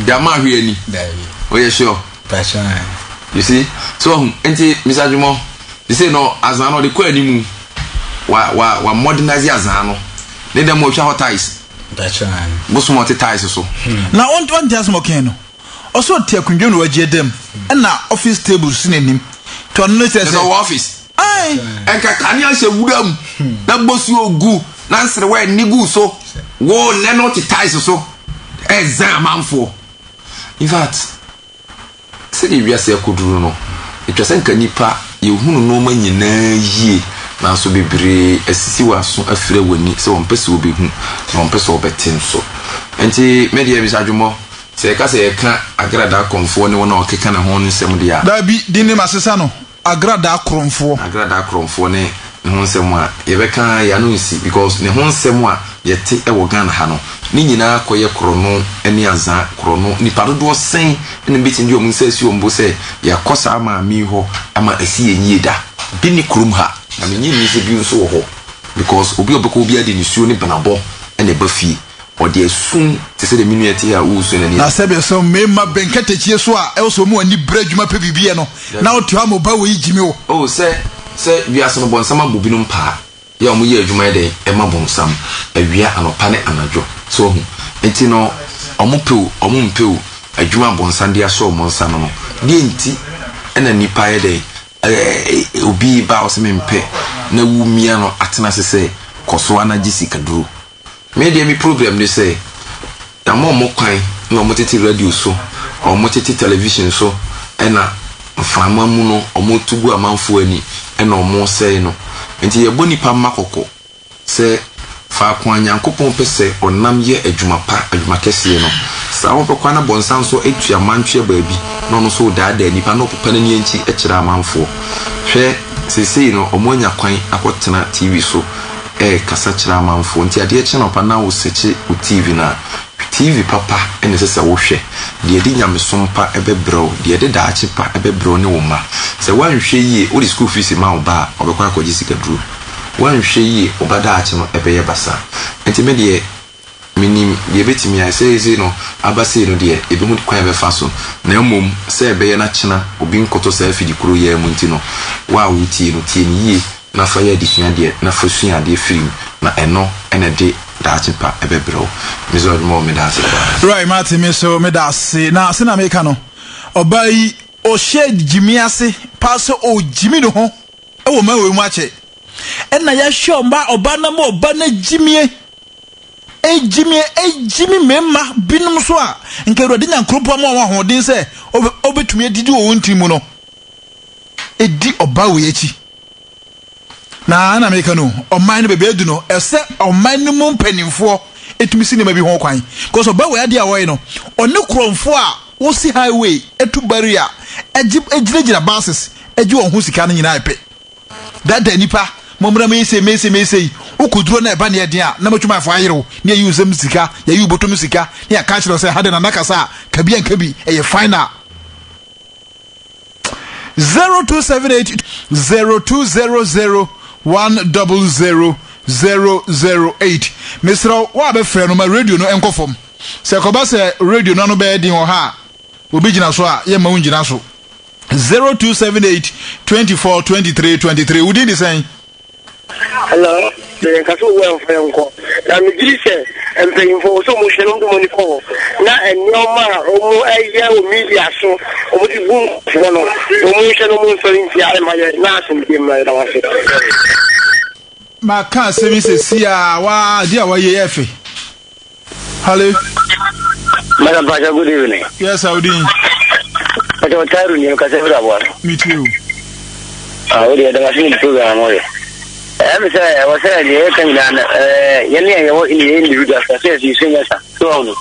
Dama Hueni. Oh, yeah, sure. You see? So, Mr. Jumo, you say no, as I know the query, wa modernize Azano. Then them will shower ties. That's right. Most more ties so. Now, one just mokeno. Also, take you know them. And now, office tables in him. To another office. Aye. And Kakania say, Woodam. That boss you go. Nancy, where Nigu so. Wo Nano ties so. Exam for. In fact, said if you say I could do no. It was a nipa, you who know man ye. Now so be brave, as si was so afraid when so one person will be one person will be ten so. And the media is Ajumo. Say, I say, I can't agrada conform one or kick and a horn in some dia. That be dinner Massano. Agrada cromfo. Agrada cromfo ne Honsemwa. Yeveka Yanusi because ne Honsemwa yet take a wagan hano. Nina koye chrono, any azan chrono, ni parudo saying in the meeting you says you say, ya cosa ama miho, ama a sea yeda. Bini krumha. I mean, you need to be so ho because Obia didn't sue Banabo and a buffy. Or they soon to say the community are also in a said so may my benkete chieswa also more ni bread you mape bibiano now to have mobile jimmy. Oh say we are some bon sama bubinum pa ya mu ye adwuma de e ma bon sam awia anopa ne anajo so hu enti no omumpeu adwuma bon sam de aso mon sam no de enti ena nipa ye de obi ba o se mempe na wu mia no atena se koso ana jisika duro. Media me problem they say. Na mo kwan na mo tete radio so, or mo tete television so, ena mframa mu no omo tugu amanfo ani ena omo say no. Enti ye boni pa makoko. Se fa kwa nyankopon pese onam ye adwuma pa adwuma kese no. Sa wo kwa na bonsan so etua mantwe baabi. No no so da nipa no popa na ni enchi e kira amanfo. Hwe sese no omo nya kwan akotena TV so. Kasa chira manfo nti ade eche no pa na wo seche o TV na TV papa ene sese wo hwe de edi nyamesom pa ebebro de edi daachi pa ebebro ne wo ma se wan hwe yi o di school fees ma wo ba obekwa akwaji sika duro wan hwe yi obadaachi no ebeye basa nti me de minim de betimi ai se no abase no de ebi mu kwan be fa so na emom se ebeye na chena obi nkoto se afidi kuro ye mu nti no wa wo ti no tie ni yi na fire disua de na fasua de film na eno ene de daachipa ebebro mizo mo me da se right Martin me so me da se na se na me ka no obai o shade Jimmy ase pass o Jimmy no ho e wo ma we mu ache ena ya show mba oba na mo oba na Jimmy Jimmy memma binum so a nke rodi nyankropo ma wa hodin se obetumi adidi wo ntimu no edi oba we echi na na make no oman no bebe edu no ese oman no mu mpanimfo etumi sinema bi ho kwan because oba we ade awoy no one kromfo a wo si highway etu barrier ejira buses eji won hu sika no nyina epe that nipa momra me say ukuduro na eba na eden a na matwuma afo ayero na yi usem sika ya yi botom sika na ya ka kire say hade na nakasa kabi ankabi eye final 0278 0200 100 Mr. wa be frɛ no ma radio no enkofom se ko ba se radio no no be din ho ha obi gina so a ye ma ungina so 0278 24 23 23 wudi di sen hello the kaso we frɛ nko na me giri se empeyinfo so mo hwɛ no do money for na enyoma o mo aye o media so o mo di bun no o mo hwɛ no mo so nti ai ma ye na asim bi ma da wa se ma kan services ya wa dia wa ye efe hello madam Pasha, good evening. Yes, Audi. But what time you can say about me too. We had a machine program. I was saying, you individual success, you sing us so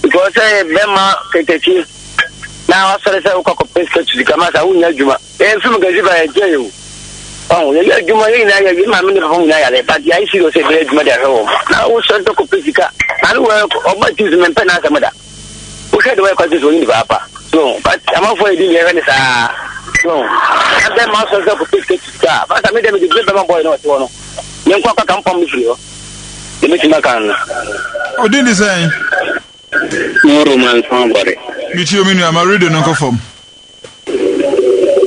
because Bema Kaki now, I said, I could pick to the Kamasa, who know you, and some guys by a jail. Oh, you give my money home, but the IC was a great mother home. Now, we shall talk of Pisica. I don't work or what is the Penasa. We had to work at this one, Papa. So, but I'm afraid you didn't have so, and then masters of Pisica, but I made them the good boy, not one. Young Papa come from Israel. The Michigan. Oh, didn't say No romance somebody. Meet you, I'm a radio no form.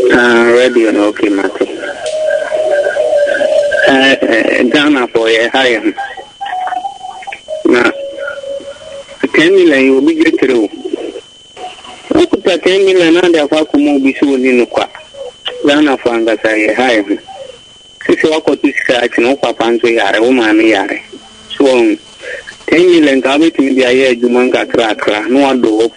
Radio no okay, Matthew. Ghana for a higher. Now, 10 million will be good through. I put 10 million and a fuck more be soon in the quack. Ghana for a higher. Since you got to scratch no papa and say, a woman, yare. So, 10 million come to me, I hear you manga crack, no one do.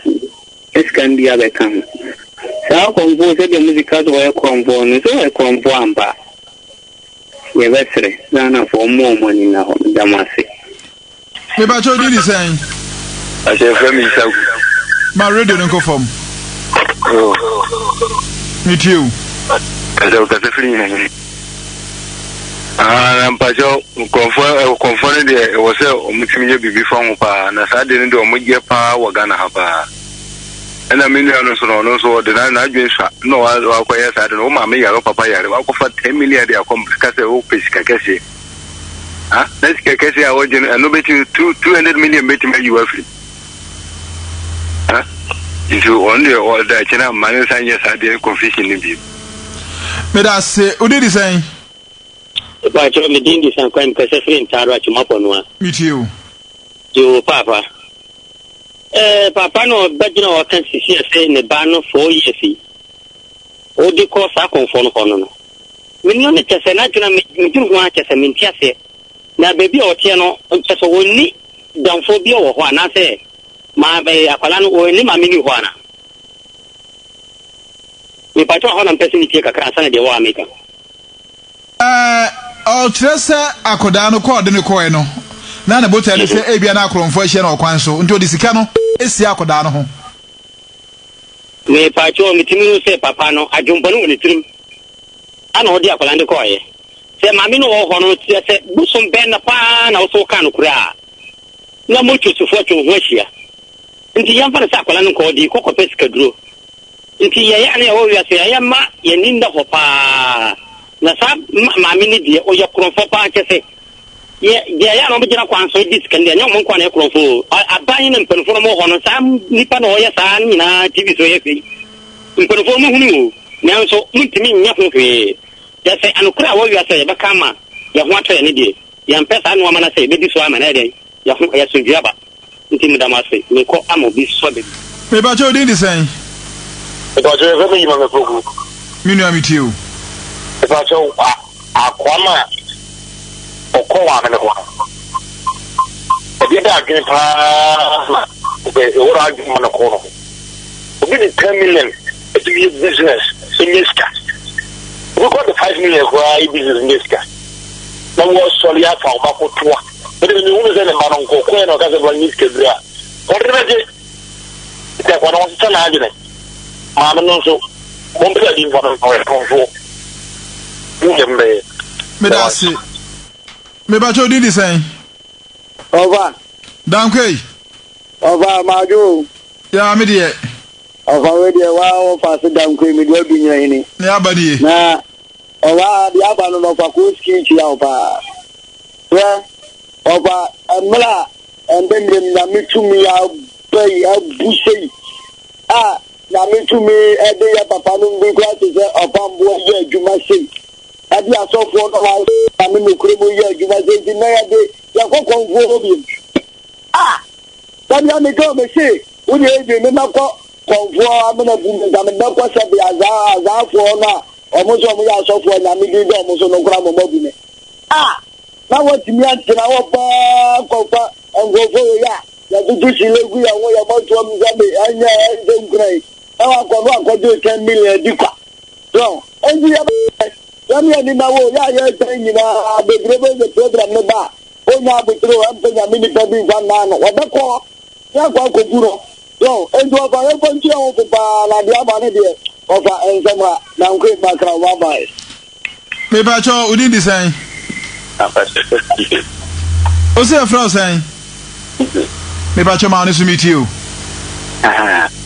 It can be other come. So, I compose the musical way component, so I conform back. Yeah, that's right. Ghana for more money now, Damasi. Maybe I told you the same. I said, for me, so. My radio no form. Meet you. I said, that's a free. I'm Pajo, confirmed it was a mutual before and as I didn't do a media power, Ghana Hapa. And I mean, also the no, I'll quite I don't know, Mammy, I'll papaya, I'll offer 10 million, they are complicated, Kakashi. Ah, that's Kakashi, I was and nobody 200 million betting you are free. Into only all the China minus and yes, I did confession in you. But I say, who did he say? I told me, Dindy, some kind of free in Tara to Mapon. Meet you. You, Papa. Papa, no, but you know, I can see say in the ban 4 years. All the course I confirm on. When you make a natural, you do want as a mintiase. Now, baby or Tiano, just only down for Bio or one, I say. My bay, Apolano or any Mamini Juana. If I told her person to take a class and the war maker. I'll trust Akodano called in the coino. Nana Butter say Abian Acron for Shannon Quanso until this cano is Akodano. Me Pacho, me say Papano, I jump on the trim. I know the Apolando Coy. Say Mamino or Hono, say, Busham Ben a pan, also can cry. No much to fortune Russia. Into young Sacolano called the Coco Pesca drew. Into Yayane, oh, you say, I am ma, Yaninda Hopa. Nasa mamini die o ya kronfo pa kese ye ya no bigina kwanso diskan de nyom nkwa na kronfo aban ne mpenfo mo hono sam nipa no ya sa nyina tv so ye fi mpenfo mo hunu nanso mutimi nya ho hwe ya se anokura wo ya se be kama ya ho atwa ne die ya mpesa anu amana se be di so amana de ya ho ya so duaba ntimi da mase me ko amo bi so be me ba cho din di sen e ba cho e me yima me fogu minu amitiu Pacho, Aquama, Okoa, and the one. Get that plasma, what argument on the corner. We did 10 million to be business in this case. We got the 5 million why business in this case. Now, was Solia for Mako Tua. But if you was in a man on Coquin or Casablanca, what did I that one was an argument? Mamma no so, one play for a control. Me da se me ba cho di di sen Over. Dankwe Over Maju. ya me de Over we dey wa pass Dankwe me do bi nyan ni. ne abani Na over the abanu no fa ko ski chi ya opa. Yeah. Over amla and then na me to me ya pay abushei. Ah, na me to me e dey ya papa no bi kwa se opa mbo ye adwuma sei. Adi asofo no wa ami no kremo ye adwuma sei na ya de ya kokonfo obi. Ah, tabi ami go me say wo dey dey me makọ konfo amena bu me da me da kwa se bi azafo na omo so mo ya asofo na mi di do omo so no kra mo bu me. Ah, na what mi antina wo pa konfa ngofo ya tutu silegu ya wo ya mo to mi za me anya ende nkrai. Na wa ko no akodo 10 million di kwa. So, enji ya Yami ni na wo ya tani na begrebe the program no ba. Onya butro ampenya mini tabi van no. Wadako ya kwa ko buro. Yo, enjo ba e ponchi o ba la dia ba ne de. Ofa enzama na nkwe bakra wa ba. me ba cho udi di sen o se fra sen me ba cho ma ni sumi ti o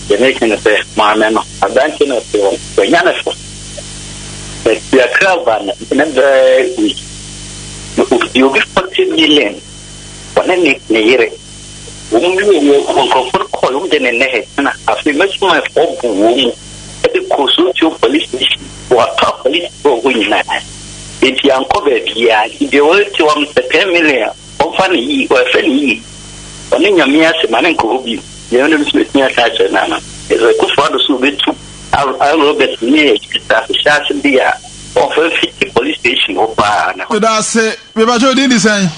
ye ne ken se ma me no adanche no se o nyana so ya kraban nende you give 40 million wane ni yere Woman, call them in the head. I've been much my fault. At the Kosoto police station, or top police for winning that. If you uncovered, yeah, if you were to 10 million, or funny, or funny, or in your mere man and Kobe, you only with me attached to Nana. It's a good father so bit too. I'll bet me, that's a shot in the air, or 50 police station, or bar. That's it. We about to do the same.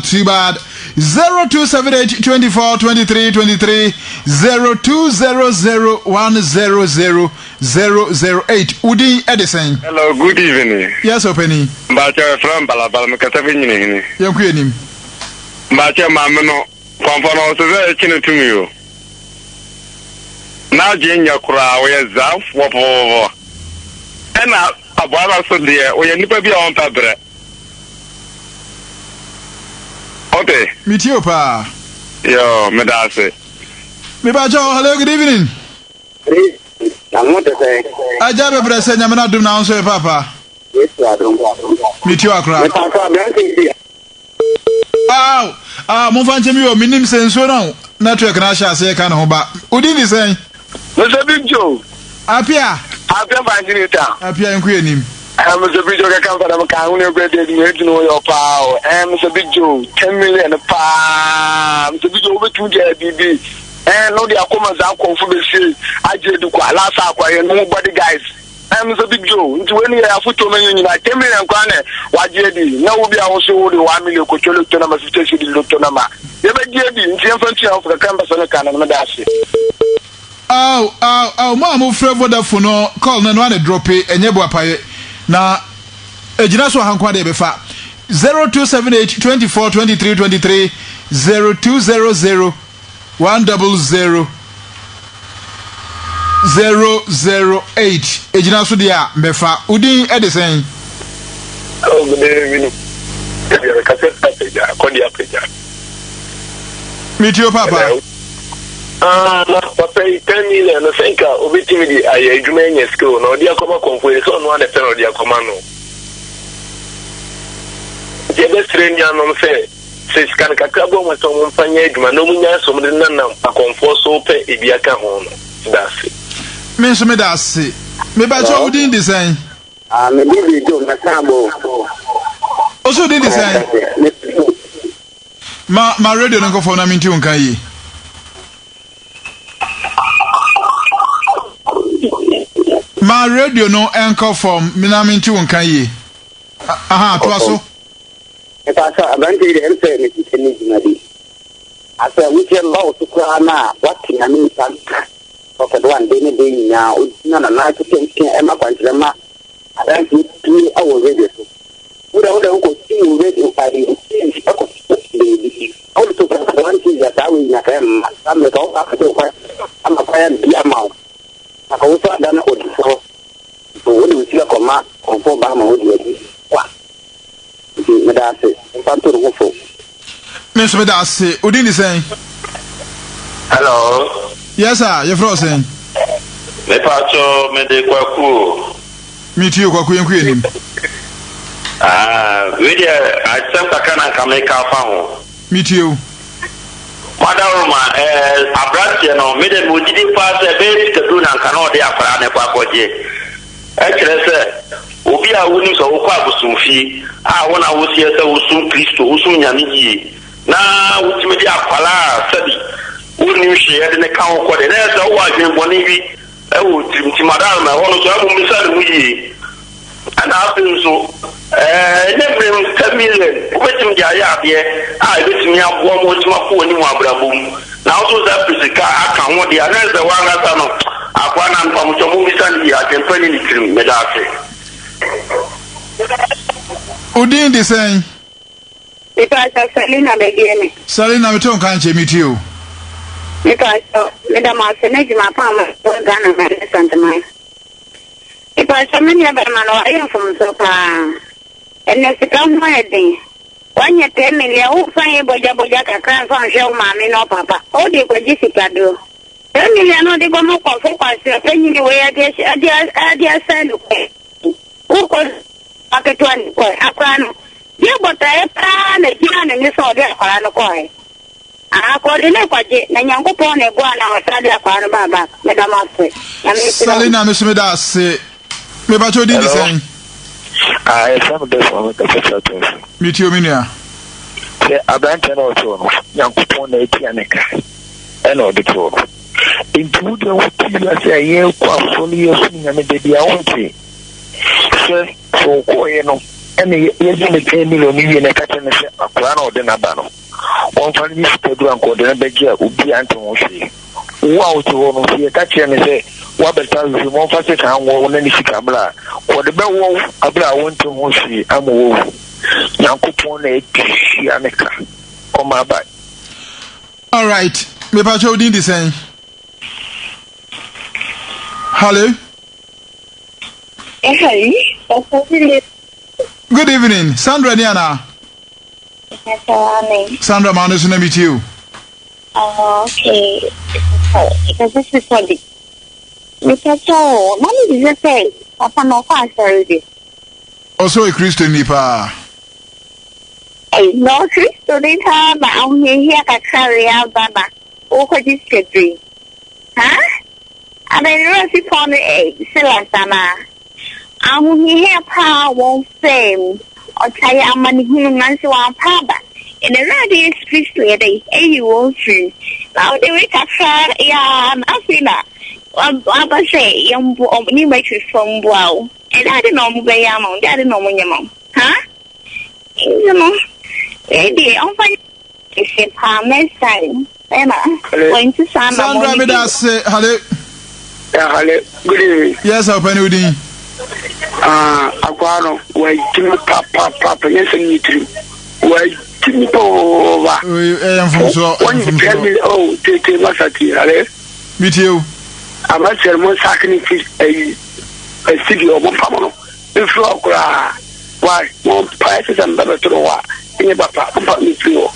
Too bad. 0278 24 23 23 0200 100 008. Udi Edison. Hello, good evening. Yes, Openny. Mbacha from Balabal, Macatavini. Yankuinim. Mbacha Mamano, Confono, so very to you. Now, Jania Kura, we are Zaf, Wapo. And now, a brother so dear, we are never be on Padre. Okay. Meet you, Pa. Yo, Medase. Mibajo, hello, good evening. I'm not to say. I jab a present, I'm not doing now, sir, Papa. Yes, I don't. Meet you, Accra. Mofanchemi, minim senso now. Network Rasha say, can hoba. Udini say, Mr. Big Joe. Apia. Apia Banjita. Apia and Queen. I'm Mr. Big Joe. I come from Kauna, you know your power. I'm Mr. Big Joe. 10 million a pound. Mr. Big Joe, over 2 JBB. And no, the Akumas are confirmed. I did do quite last hour and nobody guys. I'm Mr. Big Joe. Into any foot to me, 10 million kwane. What JD? Now we are also the 1 million control to number station in Lutonama. You have JD in the infantry of the campus on the Canada Madasi. Mamma, Frevoda for no call no one drop it and Yabua Pay. Now, a Jinaso Hankwade Befa 0278 24 23 23 0200 100 008. Ejina so dia mefa Udin Edison. Oh, good evening. Meet your Papa. Papa, 10 million. I think obviously I remain in school. No, dear, come on, so no one at dear commando. The best friend, you say, says Canacabo was on Fanya, Manomia, some of the Nana, a comfort so pay Ibiaka home. That's it. Mention me that see. Maybe I told you the same. Maybe we do Macabo. Also did the same. My radio don't go for Namin Tunkai. My radio no anchor from Minamin Tunkai. Aha, Twasso. If I saw a bandit and say it, I said, we can go to Krana. What can I mean? Of one day now, none of night to take Emma Panchama. I don't need 3 hours radio. Without the uncle seeing radio by the exchange of also one thing that I will not have some of all I'm a fan be amount. I also done it so when you see a command on 4 Bama would be what? That's it. Miss Medasi, Udini saying, Hello. Yes, sir, you're frozen. Me pacho me de kwaku. Meet you, Kwaku and Queen. Really, I sent a can and Kameka found. Meet you. Madam, a branch, you know, made a Mujidi pass a baby to do and cannot be a fan of Kwakoje. Actually, sir, Ubia winning so Kwaku. I want to see us soon, Christo, soon Yamiji. Now, which may be a pala, study. Wouldn't you share in the count for the rest of what you want to be? I would to Madame, I want to have a miss and after so, never 10 million. Waiting the idea, I let me have 1 more to my phone in Wabraboom. Now, so that is the car, I can't want the other one as I know. I want to come to movie Sunday, I can find anything, Medase. Udin the same. If I saw Selina again, Salina, we don't can't meet you. Because Madam Arsenage, my farmer, Ghana, and Santa Mine. If I saw many of them, I am from so far. And if it comes my thing, 1 year 10 million, who find Bojaka can't find show mammy no papa. Oh, they could Jessica do. 10 million, no, they go more for penny away. I just send who could market 1 for a crown. Yeah, but I plan a plan and you saw their Paranacoy. I coordinate what the young upon a guana or Sadia Parababa, Madame Alfred. Salina, Miss Medas, maybe I told you the same. I have this one with the first. Meet you, Minia. I bent an auto, young upon a pianica, and all the tour. Into the what you say, quite fully assuming a baby own tree. So, you know, and the 10 million a catch and a plan or the Nabano. One for this to do and call the Begia would be Anton. Wow, to one of the catch and say, what better if you want to come on any Sicabla or the Bell Abra went to Moshi, I'm a young coupon a pianica. Oh, my bad. All right, maybe I told you the same. Hello. Hey, Good evening, Sandra Diana. Sandra Manus, name it you. Okay. Because this is what it. Mr. Cho, what did you say? Papa no fast already. Also a Christian nipa. Hey, no Christian nipa, but I'm here to carry out Baba. Oh, what is it? Huh? I mean, Rosie for me, Silasama. I'm here, power won't fame. Or tell you, money human to our papa. In the radio street lady, you won't see. Now they wake up, yeah, nothing. I say, young you make it from wow. And I didn't know where I'm on, I didn't know when you're on. Huh? You know, I'm fine. It's a palm sign. Emma, going to Sandra Medas, hello. Hello, good evening. Yes, I'll penny with you. Aquano, where Timmy Papa, yes, and you too. Where Timmy Pova. I am from so. When you tell me, oh, take a massacre, eh? Meet you. I must tell one sacrifice a city of one Pamano. If you are why, one prices and better to the war. In about me too.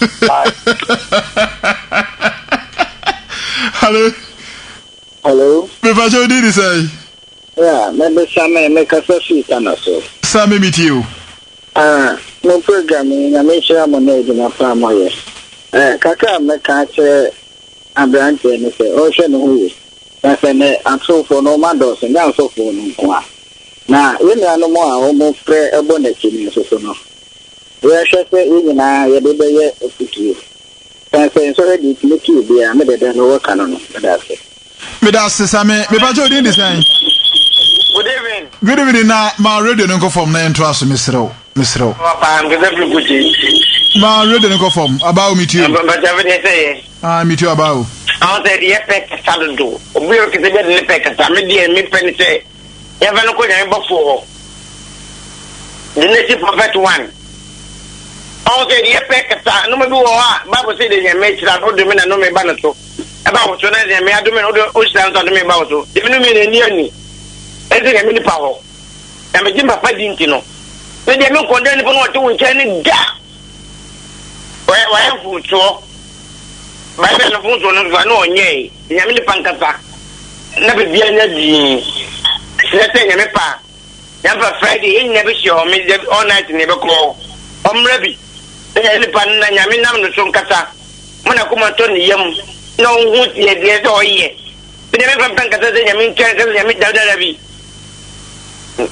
Hello. Hello. Me fa jo di say. Yeah, maybe some make a sausage and so. Some meet you. No programming, I make sure I'm on edge in a farm. Kaka make a branch and say, Ocean who is. That's an so for no man and now so for no. Now, when you are no more, almost pray a bonnet in so no. We are just even I did a year of you. And saying so ready to make you be a made than work on that's it. Medas, Sammy, me pa jo di say. Good evening. Good evening. Now, my radio no go from na entrance, Mr. Papa, I'm good evening. My radio no go from about meet you. But everything say. I meet you about. I say the effect started do. We are getting the effect. I mean, the me penny say. You have no good before. The native prophet one. I say the effect. No me do Bible say the make that no do me no me banato. About to na me ado me no o stand on me about to. If no me near ni. Eze me ni power. Na me jimba pa di ntino. Me de me condemn ni no to nche ni da. Wa fu to. Bible no fu to no no onye. Nya me ni pankata. Na be bia nya di. Sete nya me pa. Nya pa Friday in na be show me all night ni be call. Omrabi. Nya ni pa na nya me nam no so nkata. Mo na kuma to ni yam. No hu tie de do ye. Be me pa pankata de nya me nche nya me da bi.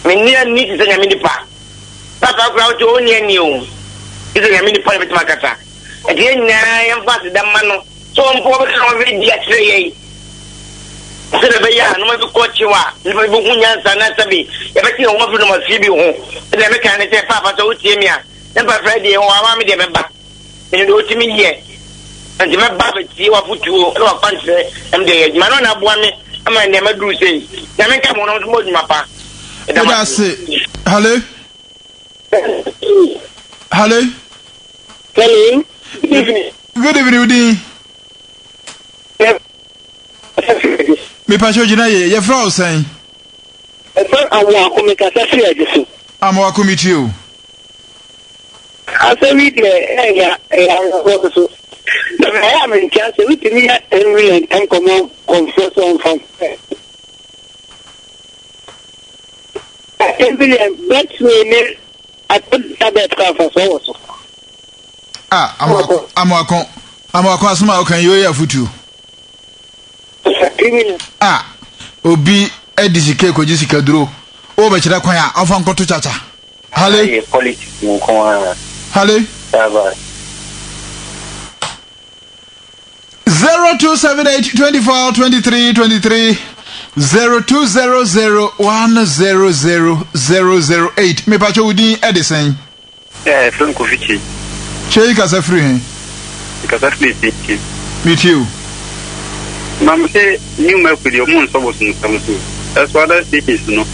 Menia ni ti sanya mini pa. Papa kwa ojo oni ani o. Ti sanya mini pa betima kata. E die nya yam fa da mano. So mpo be kan we di atre yi. Sele be ya no ma bi ko chiwa. Ni fa bi hunya sa na sabi. E be ti o mo fi no ma fi bi ho. E de me kan ne te papa so utie mi a. Na pa Friday o wa me de me ba. Ni do ti mi ye. Anti me ba be ti wa futu o. E wa kwantre em de ye. Ma no na boa me. Ama ne ma duru sei. Ya me ka mo no mo djuma pa. That's it. Hello? Hello? Hello. Good evening, Udi. Me pasho jina ye fra osan. Awa ko me ka sa fi ajesu. Amwa ko meet you. Asa mi de ya ko so. Na me ya me ka se wi timi ya enri en komo confession from. Every bet we put tablet for so. Ah, amwako asuma okan yo ya futu. Ah, obi edisike ko jisika duro. O be kira kwan a afa nkoto chacha. Hale. Politics nko a. Hale. Bye. 0278242323 0200100008. Me pacho udi Edison. Franco Vici. Chei kasa free. Kasa free. Meet you. Mam say new mercury omun so was no so. That's what I say is no.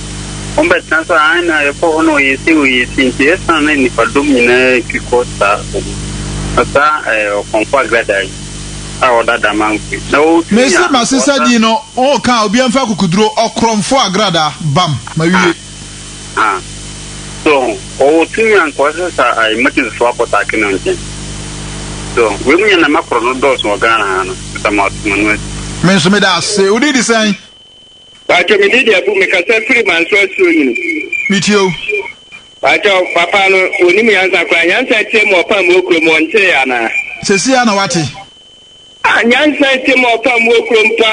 On bet na sa ana e po no yi si wi si ti san na ni padum ni na kikosta. Asa o konfa gradai. Ah, that man. No, Mr. Masisa Dino, oh, can be a fakudro or cromfo agrada, bam, my ah. So, oh, 2 young causes are much as swap attacking on him. So, women in the macro no doors or Ghana, some out Manuel. Mention me that say, who did the same? I can indeed make a free man so soon. Meet you. I tell Papa, when you answer, I answer him or Pamuku Monteana. Cecilia Wati. Nyansa ti mo pa mo krompa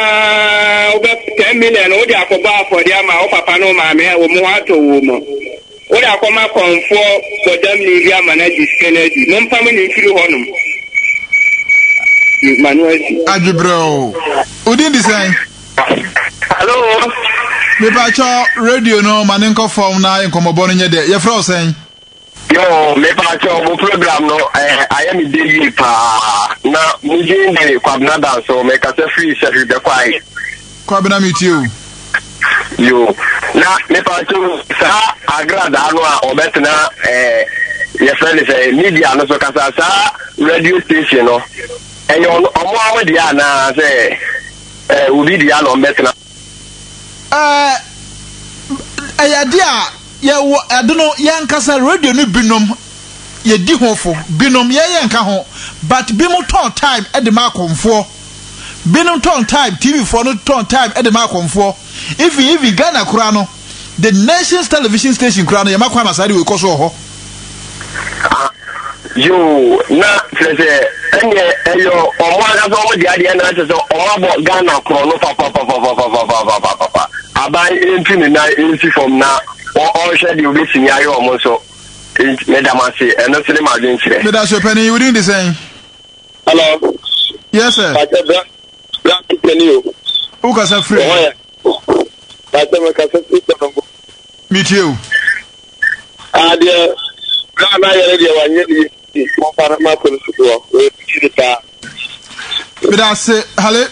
oba 10 million o di akoba for dia ma o papa no ma me o mo ato wo mo o di akoma konfo bodam ni bia manage skenedi no mpa me ni firi honum Manuel Ajibro udi ndi sen hello me pa cho radio no manenko form na enkomobo no nye de ye fra sen yo me pa cho mo program no I am daily pa na mujin de kwabna dance so me ka se free se de kwai kwabna meet you yo na me pa cho sa agrada no a obetna ye friend say media no so kasa sa radio station no enyo omo amadi ana say ubi dia no betna ayadia ya adono yankasa radio no binom ye di hofo binom ye yanka ho but binom ton time e de ma konfo binom ton time TV for no ton time e de ma konfo if Ghana kura no the nation's television station kura no ye makwa masari we koso ho yo na say enyo omo aga so mo dia dia na say so omo Ghana kura no papa abai entry na entry from na all share the obisi ni ayo omo so madam say eno sele ma dwen kire me da so penny you didn't say hello yes sir black penny o who can say free Pata me ka say free meet you dia na yere dia wa nyedi mo para ma ko so we kire me da say hale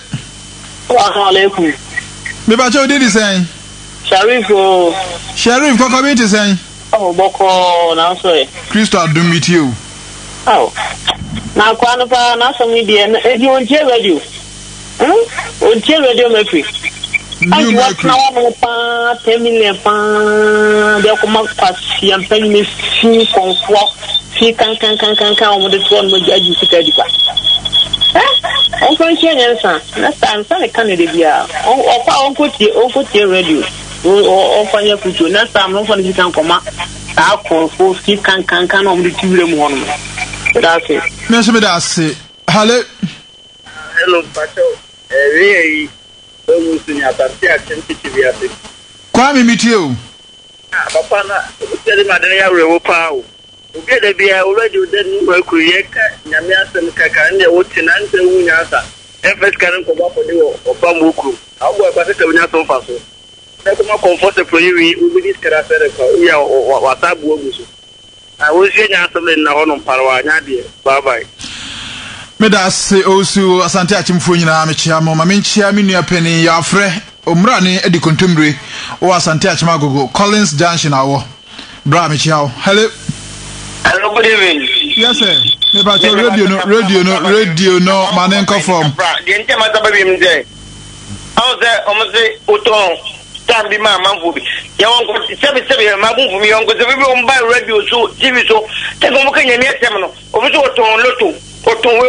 alaikum me ba cho didn't say Sharif koko binti say oh boko na so e Christo adum meet you oh na kwanu pa na so mi die e di on je radio on je radio me free new market na wa pa 10 million pa de ko ma kwasi am pe ni fi konfo fi kan o mo de to mo jaji sika di pa on ko che nyansa na sa le kan de bia on ko tie radio o fanya kucho na sam no fanya kan koma ta konfo fi kan o mo de tiwire mu hono that's it me so me da say hale hello pacho we o mo sunya tarti action TV ate kwa me meet you papa na o tele ma de ya rewo pa o obi da bia already o den ni wa kuriye ka nyame asem kaka ne o tina nte wunya asa efes kan ko ba ko de o pa mo ku awo ba se wunya so fa so na kuma comfortable yi we be this character ko ya wa tabu oguso a wo sie nya asem na hono parwa nya de bye bye me da say osu asante achimfo nyina me chia mo ma me chia me nua pani ya frɛ omra ne edi kontomre o asante achimagogo Collins Junction awo bra me chia hello good evening yes sir me ba radio no manenko from the entire matter baby mze how say omoze oton tambi ma manfu ya wonko sebe ma bunfu mi wonko sebe bi on buy radio so TV so te ko mo kanya mi etem no obi so oton loto oton we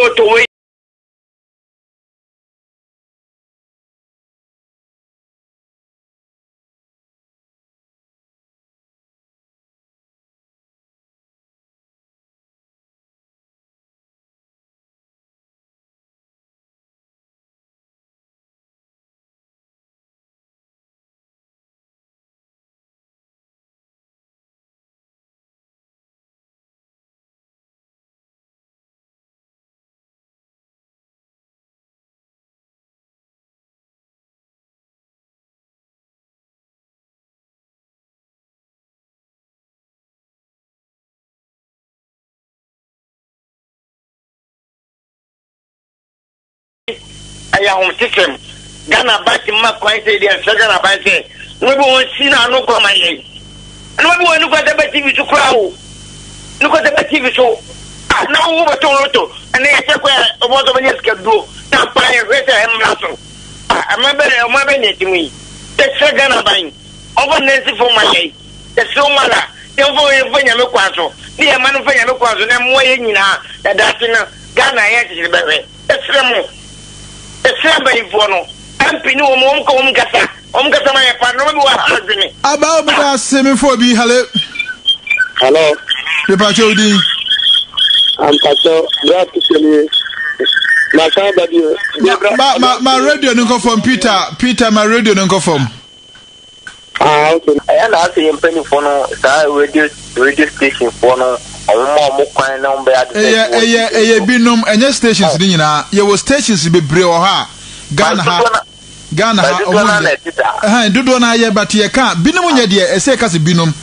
aya home system Ghana back in my quite say the second about say no be one see na no come aye no be one no got the TV to crowd no got the TV so now over to and they check where about the years can do na buy a better him lasso I remember it me the second about over Nancy for my age the so mala the over when you kwaso the man for you kwaso na mo ye nyina that na Ghana yet is bebe esremo for no MP no mo ko kasa my pa no be wa hazini aba obi semi for bi hello the Pachodi I'm Pacho glad to see you my radio no go from Peter my radio no go from okay I na say empany for no radio station for no mo kwan na mbe ade binom enye stations ni nyina ye wo stations bebre o ha Ghana dodo na ye but ye kan binom nye de ese ka se binom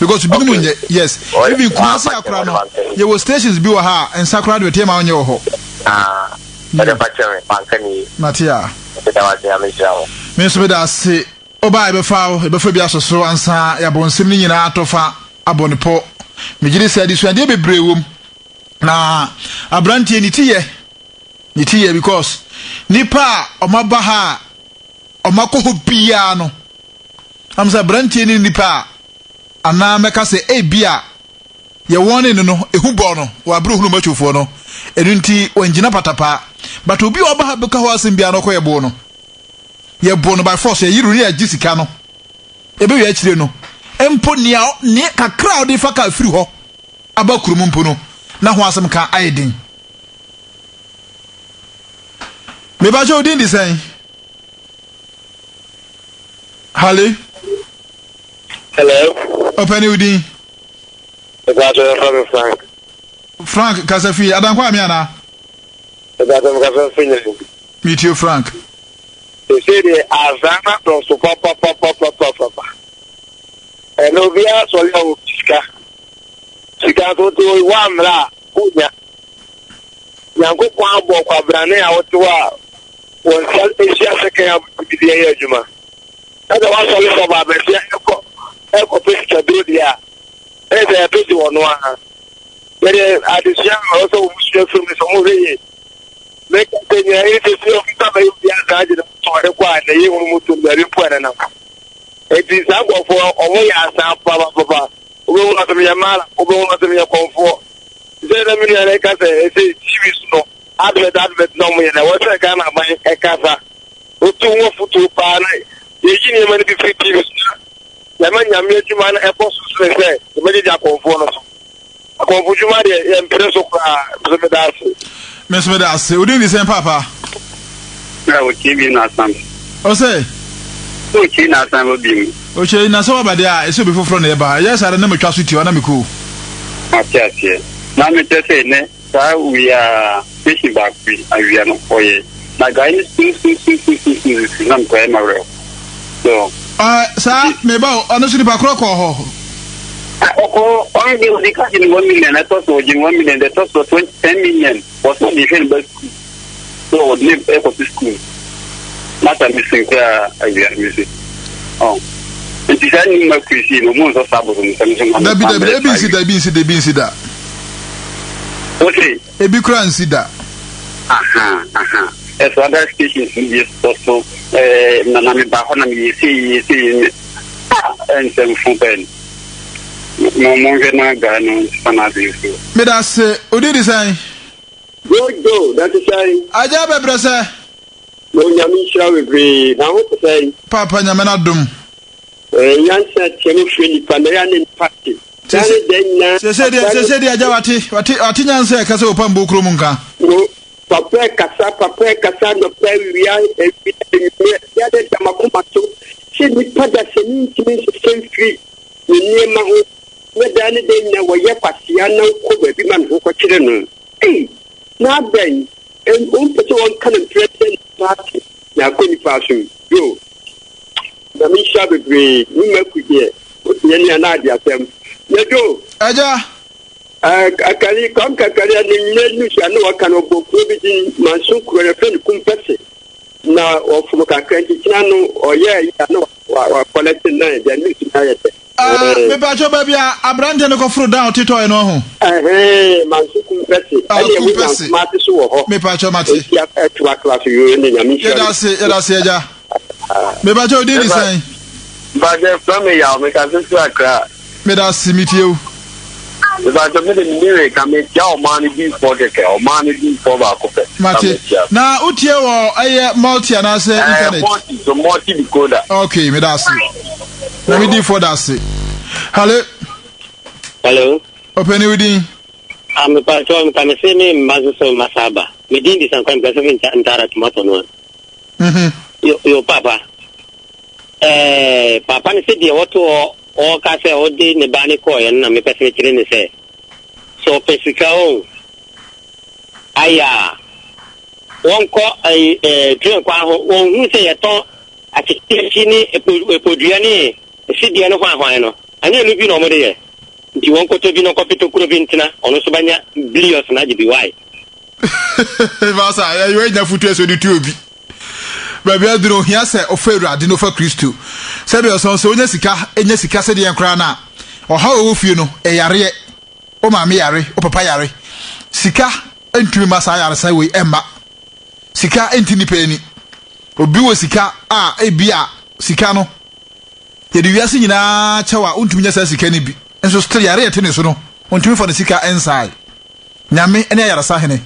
because binom nye yes even Kumasi akra no ye wo stations bi wo ha ensakra de tema onye wo ho ade pachere pankani Matia da wa dia mejawo me so be da se oba e be fa bi asoso ansa ya bonsim ni nyina atofa abonipo mejiri se adisuade bebre wom na abrantie ni tiye because nipa omaba ha omakoho bia no amsa abrantie ni nipa ana meka se bia ye woni no ehubo no wa abruhunu machofo no enunti onjina patapa but obi oba ha beka ho asem bia no ko yebo no by force ye yiru ni agisika no ebe wi akire no empo ne kakra odi fa ka firi ho abakurum mpo no na ho asem ka aidin me ba jo din di sen hello open udin Frank Kasafi adankwa mi ana meet you Frank they say the azana from so papa and obia so le sika to wa mra kunya yango kwa bo kwa brane a woto a won sel asia second bi dey adwuma ada wa so le so ba be eko picture do dia dey page wonu a there addition also we from the some way make Kenya it is your kaba bia gaje to kwa na yi wonu mutu bari po na it is agbo for omo ya sa papa obo na to me mala obo na to me konfo ze na mi na ka se TV no advert no mo na what ka na ban e kasa o tu wo futu pa na ye ji ni mani bi TV na ma nyame adwuma na e post so se e me ji konfo no so konfo juma de e mpreso kwa so me da se udi ni sen papa na o TV na sam o se o chi na sam obi o che na so ba de a e so be foforo na e ba yes ara na me twa so ti o na me ko atia na me te se ne sa we are fishing back we are no oye na guy is na ko e maro so sa me ba ono so di pa kro ko ho oko on di o di ka ni 1 million I thought so 1 million that thought so 10 million was not even but so live eco school not a missing we are missing it is any my kwisi no mo so sabo no da bi sida okay e bi kran sida aha as other stations yes so na me ba ho na me see and some fun mo na ga no sana de so me da se odi di san go that is say aja bebre se no nyami shira we na ho say papa nyame na dum yansa temi fini pandaya ne party dane denna se dia aja wati nyansa ka se opam bo kro mu nka no papa kasa no pe wia ya de tamakuma to se ni pada se ni ntimi se free ni ma ho we dane denna wo ye kwasia na ko ba bi man ko kire no na ben en pete won kan president party ya ko ni fashion yo da mi shabe gbe ni makudie o tie ni na dia tem yedo aja akali kom kakali ni nyenu sha no waka no boku bi din mansu kuro ne fen kumpese na ofumu kakra ntina no oye ya no wa collecting na dia ni tina yete me ba cho ba bia abrante no kofro down tito e no ho mansuku pese ele we na mate so wo ho me ba cho mate ya etua class yo ni nyami ya da se eja me ba cho di ni san ba je from ya me ka so akra me da simitio ba jo me de ni ka me ja o man bi for the ke o man bi for ba ko pe mate na utie wo aye multi na se internet multi decoder okay me da se na me di for that se hello open within I'm patrol can say me mazo masaba me din di san kan ka se ntara tomato no yo papa papa ni se di woto o ka se o di ne bani ko yan na me pese kire ne se so pesika o aya won ko tren kwa ho won hu se yeton atiti ni epodua ni se di no kwa no ani no bi no mo de ye ndi won ko to bi no ko pito kuro bi ntina ono so banya billions na jibi why vasa ya yo nya futu eso di tu obi baby aduro hia se oferu ade no fa Kristo se be so enya sika se de enkra na o ha o fie no e yare o ma me yare o papa yare sika entumi masa yare sai we emma sika entini peni obi wo sika a ebia sika no ye de wiase nyina chewa untumi nya sa sika ni bi enso still yare yete ne so no untumi for the sika ensai nyame ene yare sa hene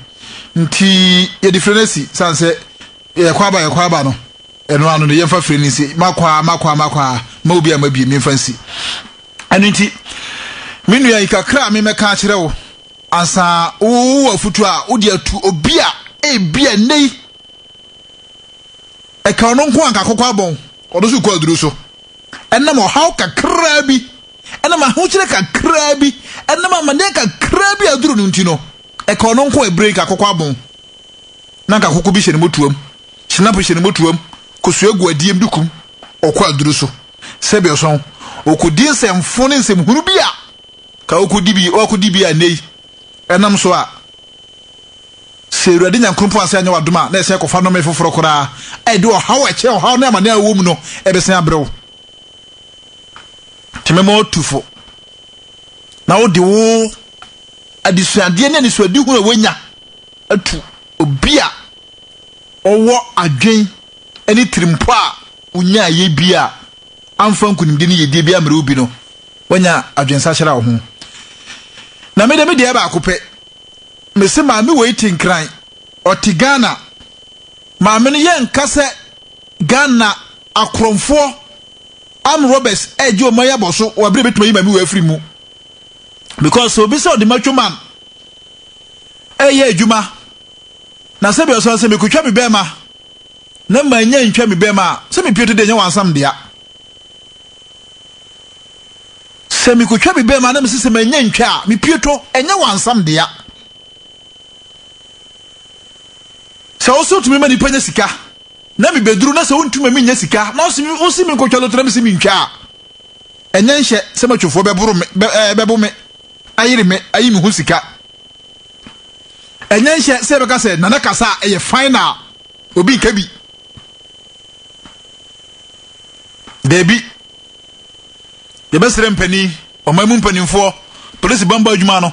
nti ye difference sanse ye kwaba no eno anu ne yemfa frɛ ni si makwa ma obi amabi mi fansi anu nti minu ya ikakra me meka kire wo ansa wo afutu a wo de atu obi a ebia nei e ka no nko anka kokwa bon odo su kwa duru so enam haw kakra bi enam ho kire kakra bi enam amane kakra bi aduru no nti no e ka no nko e break akokwa bon na nka kokko bi hye ne motuam sinapo hye ne motuam kosu egu adiem dukum okwa aduru so sebe oson okodi nsem ne nsem huru bia ka okodi bia nei enam so a serade nyankrumpo ase anya wadoma na ese kofa no me foforo kora e de o hawo eche o hawo na amane awom no e be sen abrew timemo tufo na wo de wo adisuade ne adisuade hu na wanya atu obia owo adwen eni trimpo a unya ye bia amfa nkunimde ne yedie bia mre obi no wanya adwensa hyera wo ho na me de ba akopɛ me se maame waiting cry otigana maame no ye nkase Ghana akromfo am Roberts eje o maya boso wa bre betuma yi maame wa afri mu because so bi so the macho man adwuma na se be so se me kutwa me be ma na manya ntwa me be ma se me pieto de nya wansam dia se me kutwa me be ma na me se manya ntwa me pieto enya wansam dia se o so tumi ma ni panya sika na me beduru na se wontuma me nya sika na o si me kutwa lo tra me se me ntwa enya nhye se matwofo bebo me ayire me ayi me hu sika enya nhye se be ka se na kasa eye final obi nkabi debi ye besere mpani o mamu mpanimfo police bamba adwuma no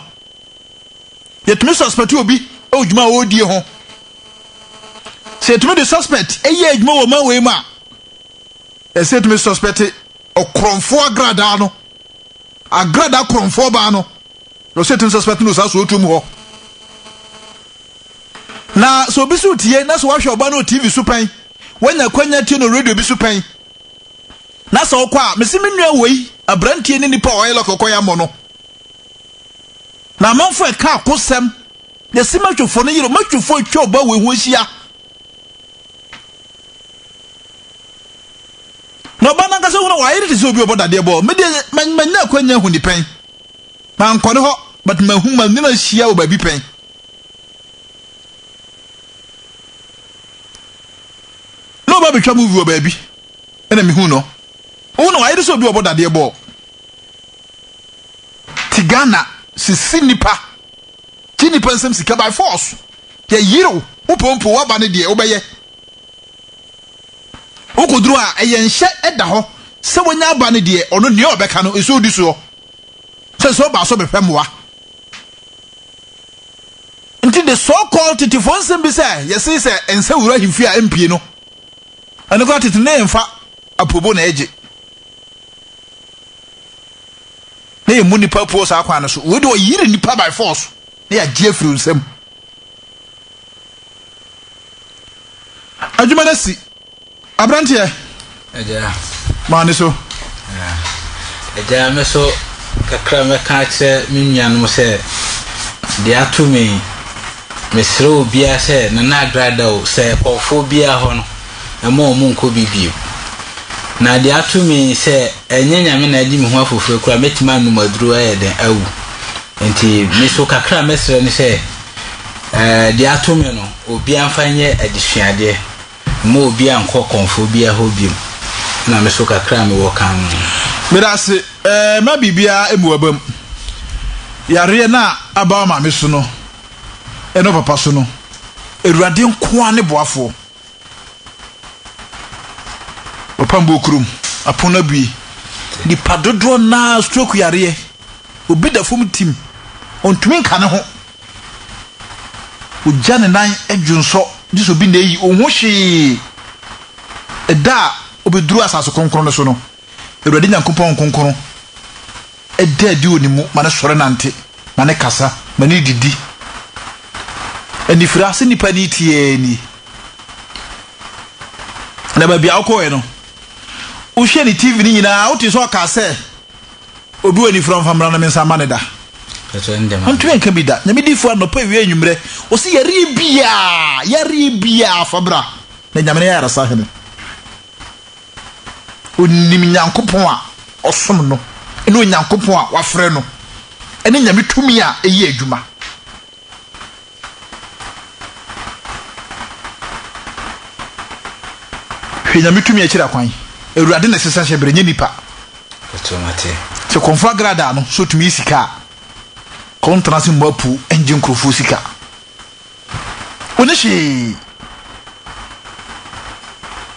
yetumi suspect obi adwuma wo die ho se yetumi the suspect eye adwuma wo man we ma se yetumi suspect okromfo agrada no agrada kromfo ba no lo se yetumi suspect no sa so otum ho na so bi so tie na so wa hwe oba no TV supan wanya kwanya tie no radio bi supan na so kwa mesimi nua wei abrantie ni nipa oyelo kokoya mo no na manfo e ka akosem de simatwofo no yiro matwofo twa oba we ho hia no bana ka se ho wa yiri se obi oboda de bo me de manya kwanya hu ni pen man kone ho but mahu man ni na hia oba bi pen no ba betwa movie oba bi ena me hu no uno wa yiri so bi oboda de bo tigana sisi nipa tinipa nsem sika by force ye yiro upompo wa ba ne de obeye okoduru a eyenhye eda ho se wonya aba ne de ono ne obeka no eso di so so ba so bepemwa nti the so called titifonsem bi say yesi say ense wura himfi a MP no ane ko tete ne mfa apobo na eje ne mu nipa po sa akwa no so we do yiri nipa by force ne ya jefri nsem adwuma na si abrante eja mani so eja me so kakra me ka che minyan mo se de atumi mesro bia se na agrada o se kofo bia ho no emo mu nko bibio na de atumi se enyenya me na di me ho afoforo kura metima nu maduru ayeden awu enti me so kakra mesre ni se de atumi no obi amfanye adisuade mo obi anko konfo bia ho bio na me so kakra me wo kan mirase ma bibia emu abam yare na aba ma me so no eno papa so no erade nko ane boafo opambo krum apona bi di padodo na stroke yare obi da fom tim ontumi nka ne ho ojane nan edwunso diso bi na yi ohwo hwe eda obeduru asaso konkron so no erade nyankopon konkron eda di onimu mane sore nante mane kasa mane didi eni frase ni paniti ni na ba bia akoe no o hwe ni TV ni nyina o ti so ka se obi woni from famra na mensa maneda antu enka bi da nyame di fu no pa wi anwumre o se yare bia fabra na nyame ya rasa hene onim nyankopon a osom no eno nyankopon a wafre no ene nyame tumi a eyi adwuma nyame tumi a kira kwan ewurade na sesa hyebre nya nipa automate se konfa grada no so tumi sika kontrase mapu engine krofo sika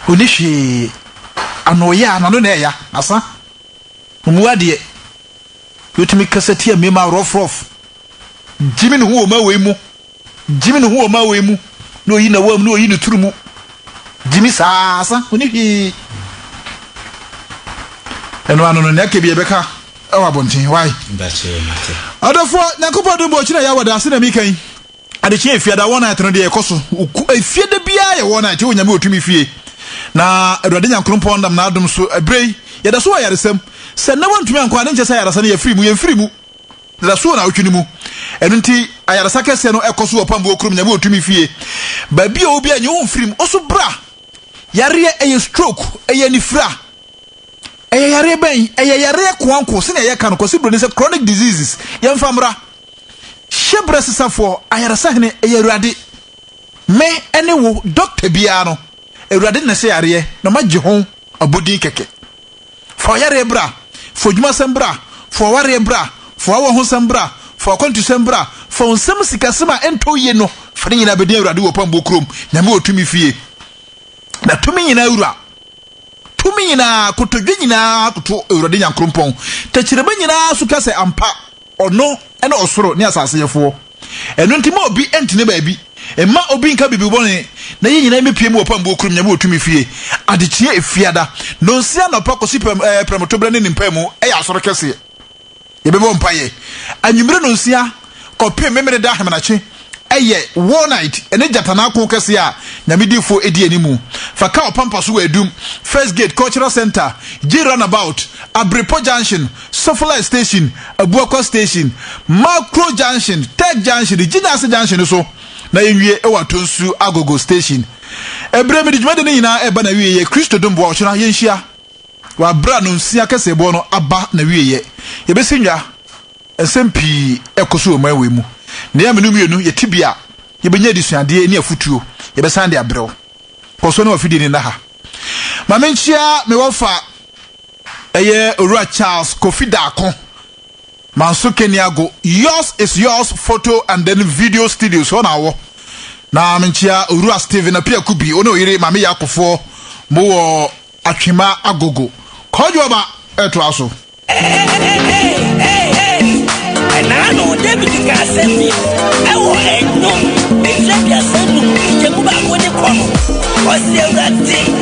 onishi anoya na no na ya asa umuade yotumi kasati amema rof jimi no ho ma we mu no yi na wam no yi no turumu jimi sasa onihi eno anono na ke bi ebeka ewa bontin why mate adafo nyakopo do bo chira ya wada ase na mi kan ade chi efia da wona etno de ekoso efia da bia ye wona che onyame otumi fie na erade nyankrompo ndam na adom so ebrei ye da so wa yaresam se na wontumi anko ane nche yarasa na ye free mu da so na otwini mu eno nti ayarasa kese no ekoso opambo okrum nyame otumi fie ba bia obi anye won free mu oso bra yare eye stroke eye nifra eye yare ben eye yare kwanko se na ye kan ko sibro ni se chronic diseases ye mfamra shebre sesafo ayarasa hene eye ruade me ene wo doctor bia no erade na se yare na magye ho abodi keke fo yare bra fo djuma sembra fo ware bra fo awo ho sembra fo kontu sembra fo nsem sikasema ento ye no fa nyina bedi erade wo pambo krom nyame otumi fie na tumi nyina ewura tumi nyina kotodwe nyina koto erade nyankrompon takireba nyina so kase ampa ono ene osoro ne asase yefo eno ntimo obi entine ba bi emma obi nka bibi bone na ye nyina mepie mu opambo okrum nyame otumi fie adechie efiada no nsia no pakosi premotobra ne nimpamu eya asoro kese yebebo mpaye anwumre no nsia kopie memere da hemanachi eye one night ene jatana ko kese a nyame difo edi animu faka opampa so edum First Gate Cultural Center G Runabout Abrepo Junction Sofala Station Abuako Station Macro Junction Tech Junction Jinase Junction so na yenwie ewa tonsu agogo station ebre me dijuma de nyina eba na wieye Kristo dombo a ochira yenhia wa bra no nsia kese bo no aba na wieye yebesinwa esempi ekoso o mawe mu na ya menu mienu yetibia yebenya disuade ni afutuo yebesande abrɛw koso na wafidi ni na ha mamenchia me wofa eye Ora Charles Kofi Dako Manso Keniago, yours is yours photo and then video studio so na wo na menchia Ora Steven apia kubi ono yire mame yakofo mo atwema agogo kojo ba eto and I know David can send me. I will no, they said, yes, I do. You move out with the corner. What's the other thing?